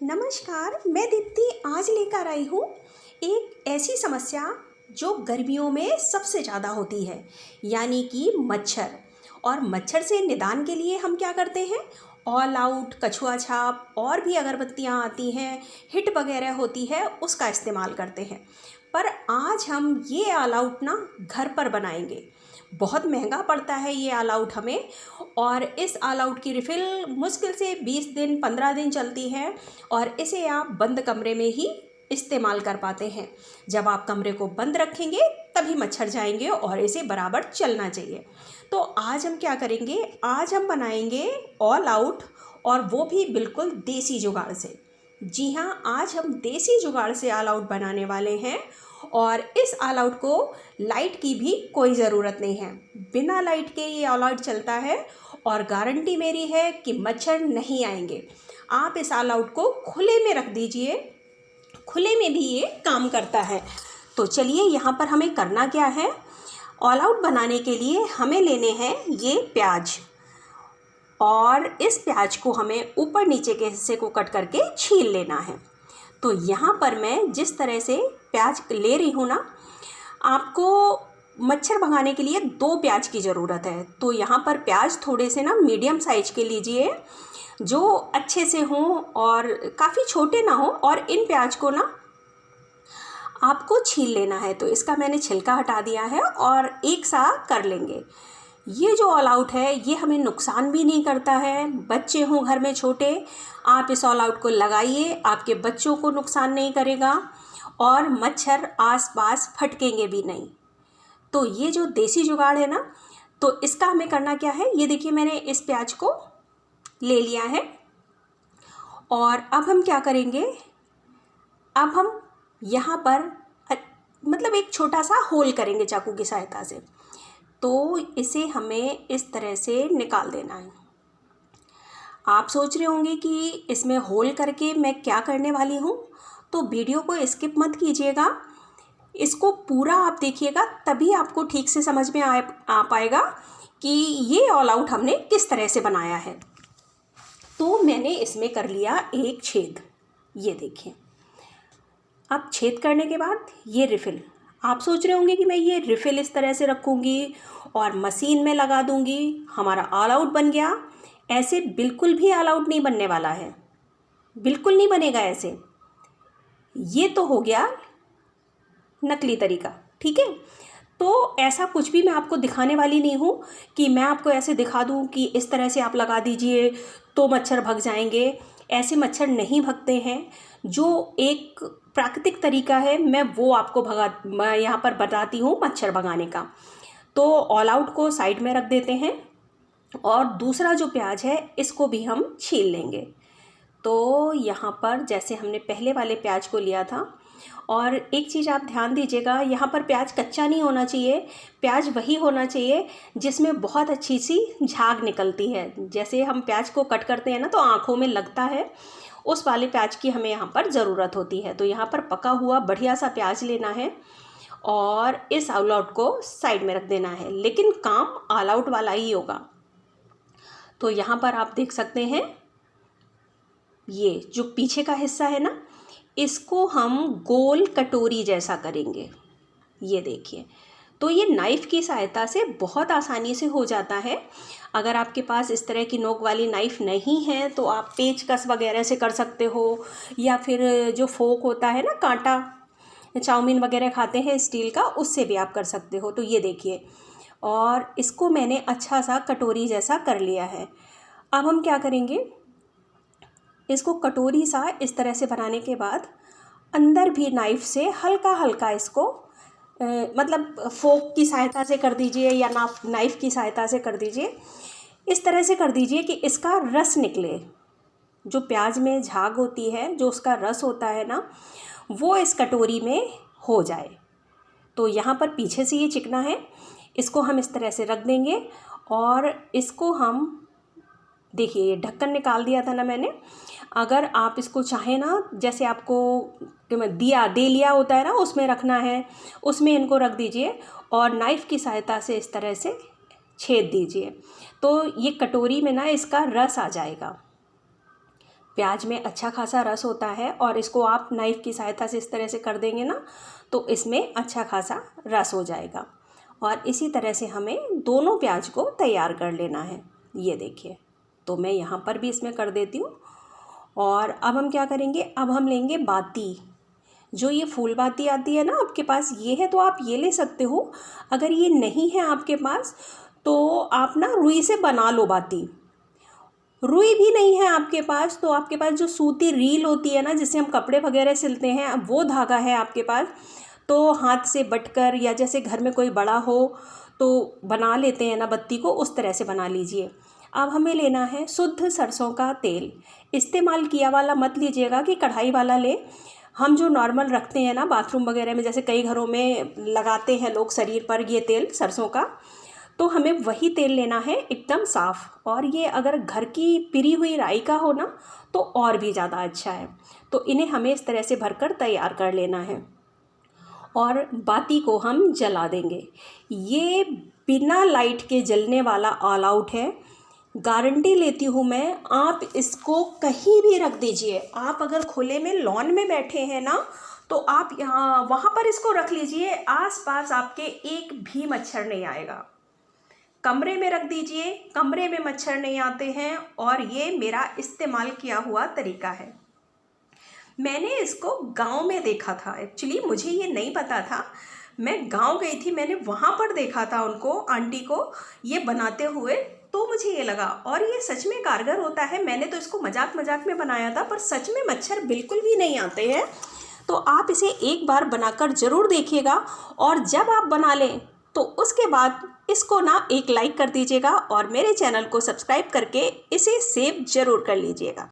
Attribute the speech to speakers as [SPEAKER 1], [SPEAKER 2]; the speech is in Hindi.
[SPEAKER 1] नमस्कार, मैं दीप्ति आज लेकर आई हूँ एक ऐसी समस्या जो गर्मियों में सबसे ज़्यादा होती है, यानी कि मच्छर। और मच्छर से निदान के लिए हम क्या करते हैं, ऑल आउट, कछुआ छाप और भी अगरबत्तियाँ आती हैं, हिट वगैरह होती है, उसका इस्तेमाल करते हैं। पर आज हम ये ऑल आउट ना घर पर बनाएंगे। बहुत महंगा पड़ता है ये ऑल आउट हमें, और इस ऑल आउट की रिफ़िल मुश्किल से 20 दिन 15 दिन चलती है, और इसे आप बंद कमरे में ही इस्तेमाल कर पाते हैं। जब आप कमरे को बंद रखेंगे तभी मच्छर जाएंगे और इसे बराबर चलना चाहिए। तो आज हम क्या करेंगे, आज हम बनाएंगे ऑल आउट, और वो भी बिल्कुल देसी जुगाड़ से। जी हाँ, आज हम देसी जुगाड़ से ऑल आउट बनाने वाले हैं, और इस ऑल आउट को लाइट की भी कोई ज़रूरत नहीं है। बिना लाइट के ये ऑल आउट चलता है, और गारंटी मेरी है कि मच्छर नहीं आएंगे। आप इस ऑल आउट को खुले में रख दीजिए, खुले में भी ये काम करता है। तो चलिए, यहाँ पर हमें करना क्या है। ऑल आउट बनाने के लिए हमें लेने हैं ये प्याज, और इस प्याज को हमें ऊपर नीचे के हिस्से को कट करके छील लेना है। तो यहाँ पर मैं जिस तरह से प्याज ले रही हूँ ना, आपको मच्छर भगाने के लिए 2 प्याज की ज़रूरत है। तो यहाँ पर प्याज थोड़े से ना मीडियम साइज के लीजिए, जो अच्छे से हों और काफ़ी छोटे ना हों। और इन प्याज को ना आपको छील लेना है। तो इसका मैंने छिलका हटा दिया है, और एक सा कर लेंगे। ये जो ऑल आउट है ये हमें नुकसान भी नहीं करता है। बच्चे हों घर में छोटे, आप इस ऑल आउट को लगाइए, आपके बच्चों को नुकसान नहीं करेगा, और मच्छर आसपास फटकेंगे भी नहीं। तो ये जो देसी जुगाड़ है ना, तो इसका हमें करना क्या है, ये देखिए मैंने इस प्याज को ले लिया है। और अब हम क्या करेंगे, अब हम यहाँ पर मतलब एक छोटा सा होल करेंगे चाकू की सहायता से। तो इसे हमें इस तरह से निकाल देना है। आप सोच रहे होंगे कि इसमें होल करके मैं क्या करने वाली हूँ, तो वीडियो को स्किप मत कीजिएगा, इसको पूरा आप देखिएगा, तभी आपको ठीक से समझ में आ पाएगा कि ये ऑल आउट हमने किस तरह से बनाया है। तो मैंने इसमें कर लिया एक छेद, ये देखिए। अब छेद करने के बाद ये रिफ़िल, आप सोच रहे होंगे कि मैं ये रिफ़िल इस तरह से रखूँगी और मशीन में लगा दूँगी, हमारा ऑल आउट बन गया। ऐसे बिल्कुल भी ऑल आउट नहीं बनने वाला है, बिल्कुल नहीं बनेगा ऐसे। ये तो हो गया नकली तरीका, ठीक है। तो ऐसा कुछ भी मैं आपको दिखाने वाली नहीं हूँ कि मैं आपको ऐसे दिखा दूँ कि इस तरह से आप लगा दीजिए तो मच्छर भग जाएंगे। ऐसे मच्छर नहीं भगते हैं। जो एक प्राकृतिक तरीका है, मैं यहाँ पर बताती हूँ मच्छर भगाने का। तो ऑल आउट को साइड में रख देते हैं, और दूसरा जो प्याज है इसको भी हम छील लेंगे। तो यहाँ पर जैसे हमने पहले वाले प्याज को लिया था, और एक चीज़ आप ध्यान दीजिएगा, यहाँ पर प्याज कच्चा नहीं होना चाहिए। प्याज वही होना चाहिए जिसमें बहुत अच्छी सी झाग निकलती है। जैसे हम प्याज को कट करते हैं ना, तो आँखों में लगता है, उस वाले प्याज की हमें यहाँ पर ज़रूरत होती है। तो यहाँ पर पका हुआ बढ़िया सा प्याज लेना है, और इस ऑल आउट को साइड में रख देना है। लेकिन काम ऑल आउट वाला ही होगा। तो यहाँ पर आप देख सकते हैं, ये जो पीछे का हिस्सा है ना, इसको हम गोल कटोरी जैसा करेंगे, ये देखिए। तो ये नाइफ़ की सहायता से बहुत आसानी से हो जाता है। अगर आपके पास इस तरह की नोक वाली नाइफ़ नहीं है तो आप पेचकस वगैरह से कर सकते हो, या फिर जो फोक होता है ना, कांटा, चाउमीन वगैरह खाते हैं स्टील का, उससे भी आप कर सकते हो। तो ये देखिए, और इसको मैंने अच्छा सा कटोरी जैसा कर लिया है। अब हम क्या करेंगे, इसको कटोरी सा इस तरह से बनाने के बाद अंदर भी नाइफ़ से हल्का हल्का इसको मतलब फोक की सहायता से कर दीजिए, या नाइफ़ की सहायता से कर दीजिए। इस तरह से कर दीजिए कि इसका रस निकले। जो प्याज में झाग होती है, जो उसका रस होता है ना, वो इस कटोरी में हो जाए। तो यहाँ पर पीछे से ये चिकना है, इसको हम इस तरह से रख देंगे, और इसको हम देखिए, ये ढक्कन निकाल दिया था ना मैंने। अगर आप इसको चाहें ना, जैसे आपको दिया दे लिया होता है ना, उसमें रखना है, उसमें इनको रख दीजिए, और नाइफ़ की सहायता से इस तरह से छेद दीजिए। तो ये कटोरी में ना इसका रस आ जाएगा। प्याज में अच्छा खासा रस होता है और इसको आप नाइफ़ की सहायता से इस तरह से कर देंगे ना तो इसमें अच्छा खासा रस हो जाएगा। और इसी तरह से हमें दोनों प्याज को तैयार कर लेना है। ये देखिए, तो मैं यहाँ पर भी इसमें कर देती हूँ। और अब हम क्या करेंगे, अब हम लेंगे बाती। जो ये फूल बाती आती है ना, आपके पास ये है तो आप ये ले सकते हो। अगर ये नहीं है आपके पास तो आप ना रुई से बना लो बाती। रुई भी नहीं है आपके पास तो आपके पास जो सूती रील होती है ना, जिससे हम कपड़े वगैरह सिलते हैं, अब वो धागा है आपके पास तो हाथ से बटकर या जैसे घर में कोई बड़ा हो तो बना लेते हैं ना बत्ती को, उस तरह से बना लीजिए। अब हमें लेना है शुद्ध सरसों का तेल। इस्तेमाल किया वाला मत लीजिएगा कि कढ़ाई वाला ले। हम जो नॉर्मल रखते हैं ना बाथरूम वगैरह में, जैसे कई घरों में लगाते हैं लोग शरीर पर ये तेल सरसों का, तो हमें वही तेल लेना है एकदम साफ़। और ये अगर घर की पिरी हुई राई का हो ना तो और भी ज़्यादा अच्छा है। तो इन्हें हमें इस तरह से भरकर तैयार कर लेना है और बाती को हम जला देंगे। ये बिना लाइट के जलने वाला ऑल आउट है, गारंटी लेती हूँ मैं। आप इसको कहीं भी रख दीजिए। आप अगर खुले में लॉन में बैठे हैं ना तो आप यहाँ वहाँ पर इसको रख लीजिए, आसपास आपके एक भी मच्छर नहीं आएगा। कमरे में रख दीजिए, कमरे में मच्छर नहीं आते हैं। और ये मेरा इस्तेमाल किया हुआ तरीका है। मैंने इसको गांव में देखा था, एक्चुअली मुझे ये नहीं पता था। मैं गांव गई थी, मैंने वहाँ पर देखा था उनको, आंटी को ये बनाते हुए, तो मुझे ये लगा और ये सच में कारगर होता है। मैंने तो इसको मजाक मजाक में बनाया था, पर सच में मच्छर बिल्कुल भी नहीं आते हैं। तो आप इसे एक बार बनाकर ज़रूर देखिएगा और जब आप बना लें तो उसके बाद इसको ना एक लाइक कर दीजिएगा और मेरे चैनल को सब्सक्राइब करके इसे सेव ज़रूर कर लीजिएगा।